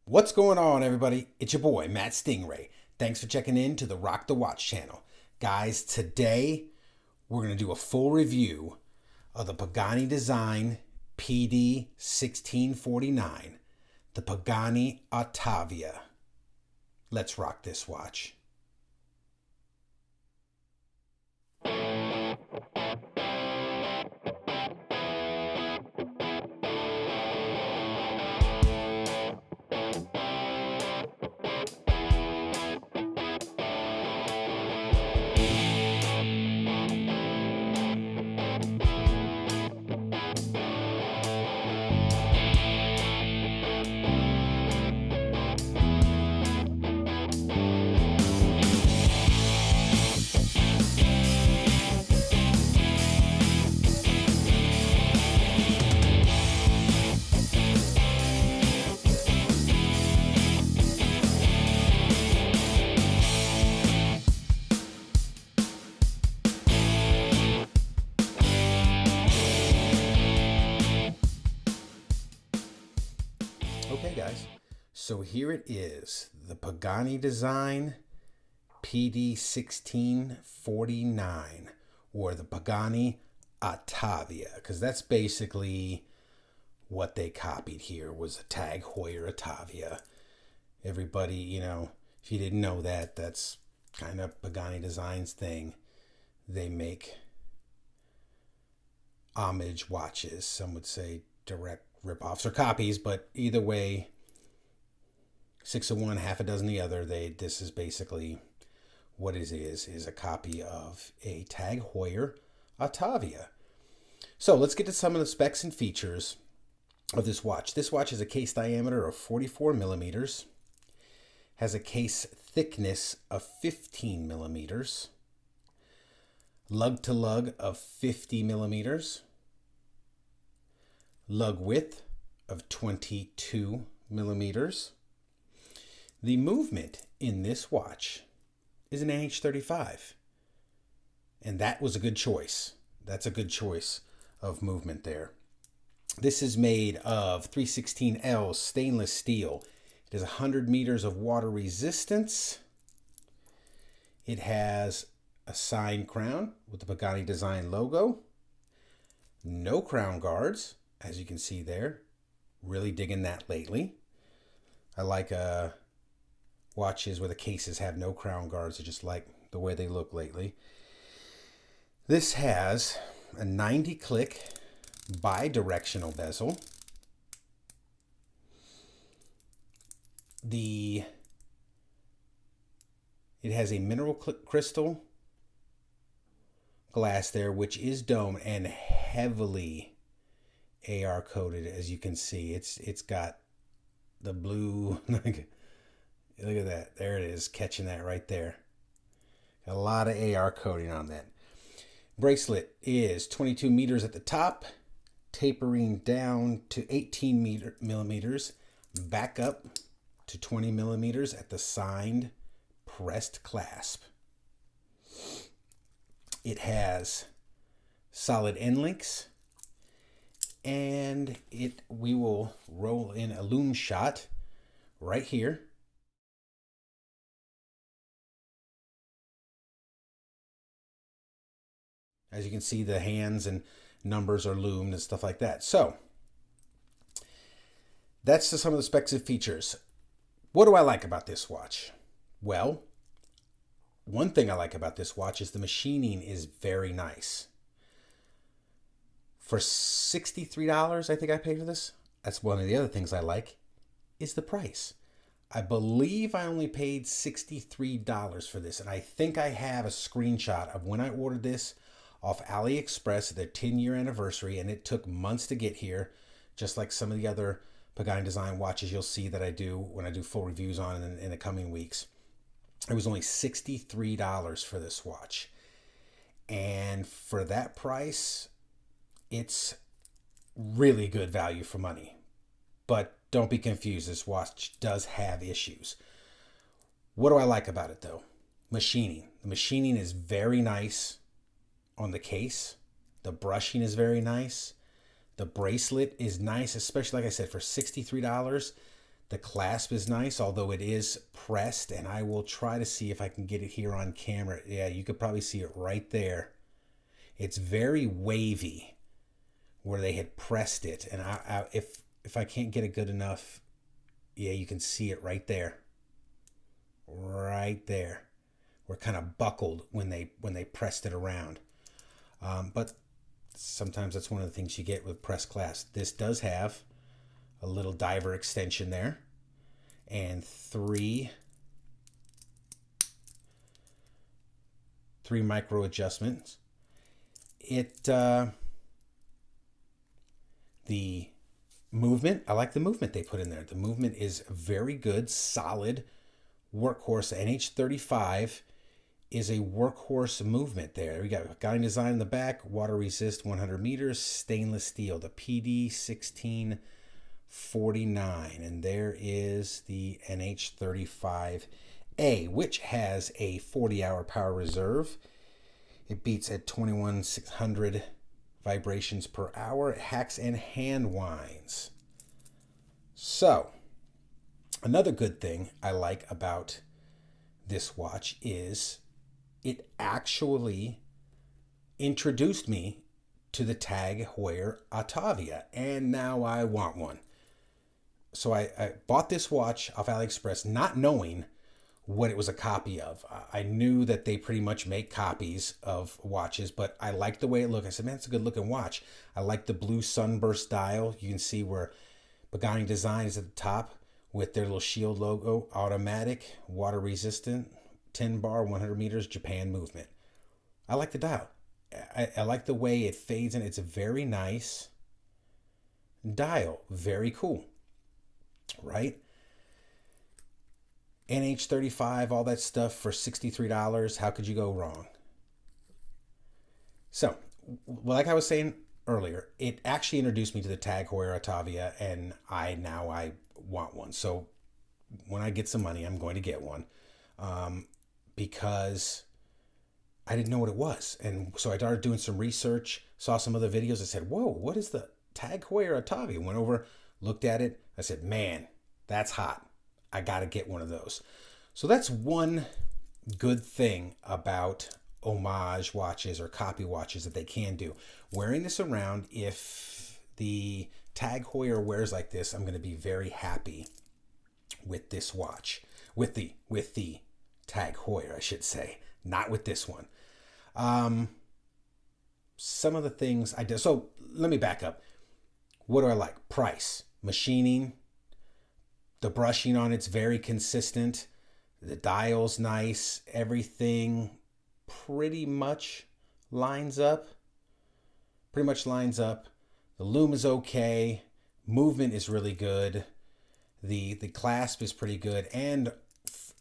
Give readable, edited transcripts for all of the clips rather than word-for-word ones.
What's going on, everybody? It's your boy, Matt Stingray. Thanks for checking in to the Rock the Watch channel. Guys, today we're going to do a full review of the Pagani design PD-1649, the Pagani Ottavia. Let's rock this watch. Okay, guys, so here it is, the Pagani design PD-1649, or the Pagani Ottavia, because that's basically what they copied here, was a Tag Heuer Ottavia. Everybody, if you didn't know that, that's kind of Pagani Design's thing. They make homage watches. Some would say direct rip-offs or copies, but either way, 6 of one, half a dozen the other. This is basically what it is a copy of a Tag Heuer Ottavia. So let's get to some of the specs and features of this watch. This watch has a case diameter of 44 millimeters, has a case thickness of 15 millimeters, lug to lug of 50 millimeters, lug width of 22 millimeters. The movement in this watch is an NH35, and that was a good choice. That's a good choice of movement there. This is made of 316L stainless steel. It has 100 meters of water resistance. It has a signed crown with the Pagani design logo. No crown guards, as you can see there. Really digging that lately. I like watches where the cases have no crown guards. I just like the way they look lately. This has a 90-click bi-directional bezel. It has a mineral crystal glass there, which is domed and heavily AR coated. As you can see, it's got the blue. Look at that. There it is, catching that right there. Got a lot of AR coating on that. Bracelet is 22 meters at the top, tapering down to 18 millimeters, back up to 20 millimeters at the signed pressed clasp. It has solid end links, and we will roll in a lume shot right here. As you can see, the hands and numbers are loomed and stuff like that. So that's some of the specs and features. What do I like about this watch? Well, one thing I like about this watch is the machining is very nice. For $63, I think I paid for this. That's one of the other things I like, is the price. I believe I only paid $63 for this, and I think I have a screenshot of when I ordered this off AliExpress, their 10-year anniversary, and it took months to get here, just like some of the other Pagani design watches you'll see that I do when I do full reviews on in the coming weeks. It was only $63 for this watch, and for that price, it's really good value for money. But don't be confused, this watch does have issues. What do I like about it though? Machining. The machining is very nice on the case. The brushing is very nice. The bracelet is nice, especially, like I said, for $63. The clasp is nice, although it is pressed, and I will try to see if I can get it here on camera. Yeah, you could probably see it right there. It's very wavy where they had pressed it, and if I can't get it good enough, yeah, you can see it right there. Right there. We're kind of buckled when they pressed it around. But sometimes that's one of the things you get with press clasp. This does have a little diver extension there, and three micro adjustments. The movement, I like the movement they put in there. The movement is very good, solid workhorse. NH35 is a workhorse movement there. We got Pagani design in the back, water resist 100 meters, stainless steel, the PD-1649. And there is the NH35A, which has a 40-hour power reserve. It beats at 21,600 vibrations per hour. It hacks and hand winds. So, another good thing I like about this watch is it actually introduced me to the Tag Heuer Atavia, and now I want one. So I bought this watch off AliExpress not knowing what it was a copy of. I knew that they pretty much make copies of watches, but I liked the way it looked. I said, man, it's a good looking watch. I like the blue sunburst dial. You can see where Pagani design is at the top with their little shield logo, automatic, water resistant, 10 bar, 100 meters, Japan movement. I like the dial. I like the way it fades in. It's a very nice dial. Very cool. Right? NH35, all that stuff for $63. How could you go wrong? So, like I was saying earlier, it actually introduced me to the Tag Heuer Atavia, and I want one. So when I get some money, I'm going to get one, because I didn't know what it was. And so I started doing some research, saw some other videos. I said, whoa, what is the Tag Heuer Atavia? Went over, looked at it. I said, man, that's hot. I got to get one of those. So that's one good thing about homage watches or copy watches that they can do. Wearing this around, if the Tag Heuer wears like this, I'm going to be very happy with this watch. With the Tag Heuer, I should say. Not with this one. Some of the things I did. So let me back up. What do I like? Price. Machining. The brushing on it's very consistent. The dial's nice. Everything pretty much lines up. The lume is okay. Movement is really good. The clasp is pretty good. And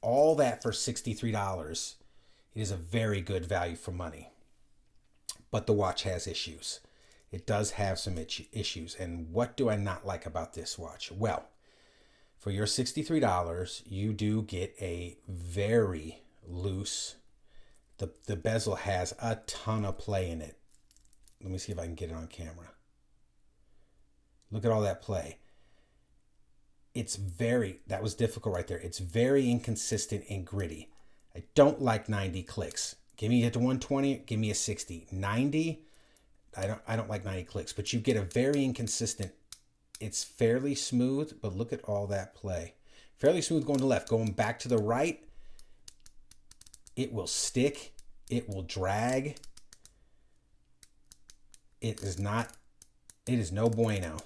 all that for $63. It is a very good value for money. But the watch has issues. It does have some issues. And what do I not like about this watch? Well, for your $63, you do get a very loose, the bezel has a ton of play in it. Let me see if I can get it on camera. Look at all that play. That was difficult right there. It's very inconsistent and gritty. I don't like 90 clicks. Give me it to 120, give me a 60. 90, I don't like 90 clicks, but you get a very inconsistent. It's fairly smooth, but look at all that play. Fairly smooth going to the left. Going back to the right, it will stick. It will drag. It is no bueno.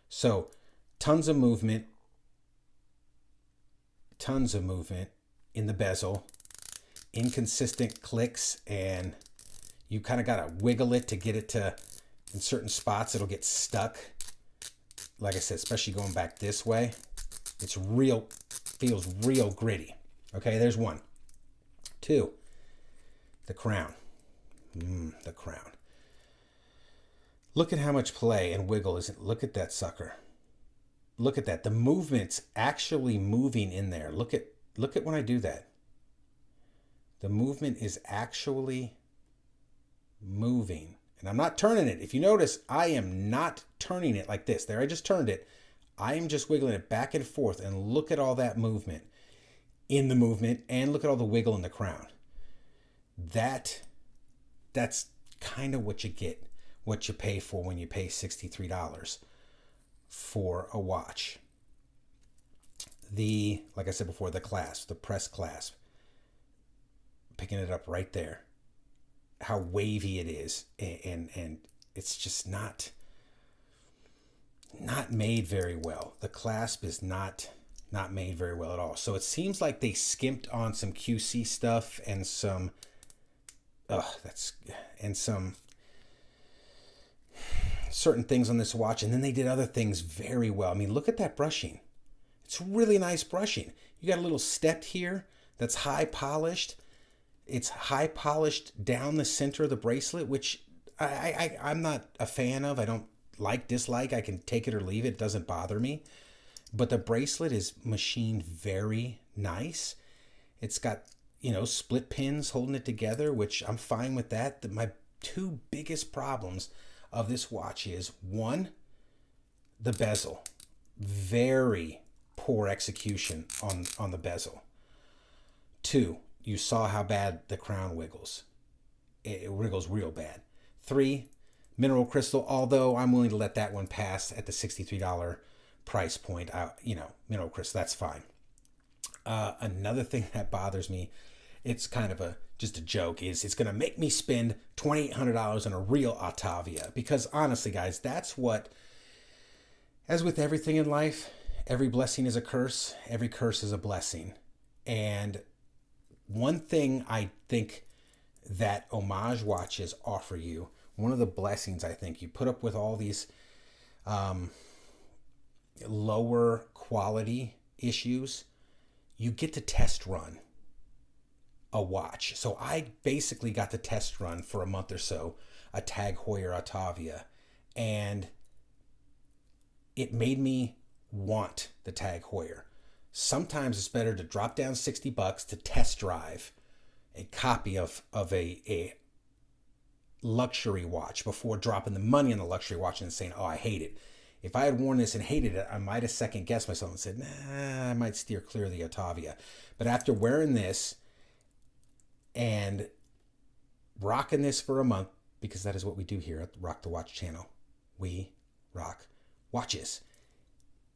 So, tons of movement in the bezel. Inconsistent clicks, and you kind of got to wiggle it to get it to, in certain spots, it'll get stuck. Like I said, especially going back this way, feels real gritty. Okay, there's one. Two, the crown. The crown. Look at how much play and wiggle is it. Look at that sucker. Look at that. The movement's actually moving in there. Look at when I do that. The movement is actually moving. And I'm not turning it. If you notice, I am not turning it like this. There, I just turned it. I am just wiggling it back and forth, and look at all that movement in the movement, and look at all the wiggle in the crown. That's kind of what you get, what you pay for when you pay $63 for a watch. Like I said before, the clasp, the press clasp, picking it up right there, how wavy it is, and it's just not made very well. The clasp is not made very well at all. So it seems like they skimped on some QC stuff and some some certain things on this watch, and then they did other things very well. I mean, look at that brushing. It's really nice brushing. You got a little step here that's high polished. It's high polished down the center of the bracelet, which I'm not a fan of. I don't dislike. I can take it or leave it. It doesn't bother me. But the bracelet is machined very nice. It's got, split pins holding it together, which I'm fine with that. My two biggest problems of this watch is, one, the bezel. Very poor execution on the bezel. Two, you saw how bad the crown wiggles. It wiggles real bad. Three, mineral crystal, although I'm willing to let that one pass at the $63 price point. Mineral crystal, that's fine. Another thing that bothers me, it's kind of just a joke, is it's going to make me spend $2,800 on a real Otavia. Because honestly, guys, that's what, as with everything in life, every blessing is a curse. Every curse is a blessing. And one thing I think that homage watches offer you, one of the blessings, I think, you put up with all these lower quality issues, you get to test run a watch. So I basically got to test run for a month or so a Tag Heuer Otavia, and it made me want the Tag Heuer. Sometimes it's better to drop down $60 to test drive a copy of a luxury watch before dropping the money on the luxury watch and saying, oh, I hate it. If I had worn this and hated it, I might have second guessed myself and said, nah, I might steer clear of the Otavia. But after wearing this and rocking this for a month, because that is what we do here at the Rock the Watch channel, we rock watches,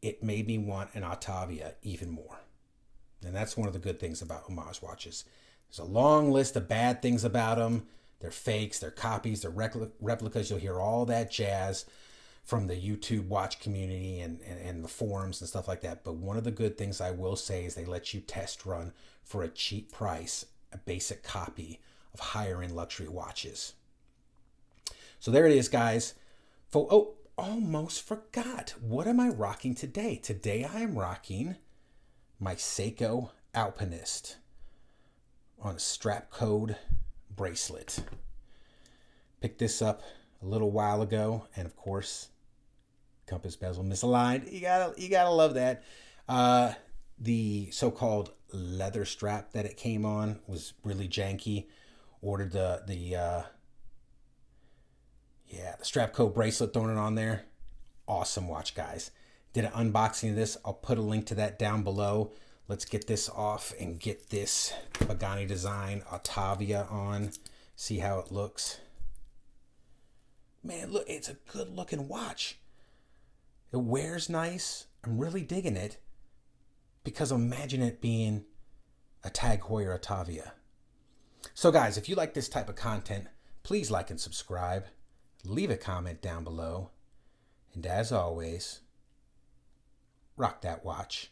it made me want an Otavia even more. And that's one of the good things about homage watches. There's a long list of bad things about them. They're fakes, they're copies, they're replicas. You'll hear all that jazz from the YouTube watch community and the forums and stuff like that. But one of the good things I will say is they let you test run for a cheap price a basic copy of higher end luxury watches. So there it is, guys. Almost forgot. What am I rocking today? Today I am rocking my Seiko Alpinist on a strap code bracelet. Picked this up a little while ago, and of course, compass bezel misaligned. You gotta love that. The so-called leather strap that it came on was really janky. Ordered the strap code bracelet, throwing it on there. Awesome watch, guys. Did an unboxing of this. I'll put a link to that down below. Let's get this off and get this Pagani design Otavia on. See how it looks. Man, look, it's a good looking watch. It wears nice. I'm really digging it because imagine it being a Tag Heuer Otavia. So guys, if you like this type of content, please like and subscribe. Leave a comment down below. And as always, rock that watch.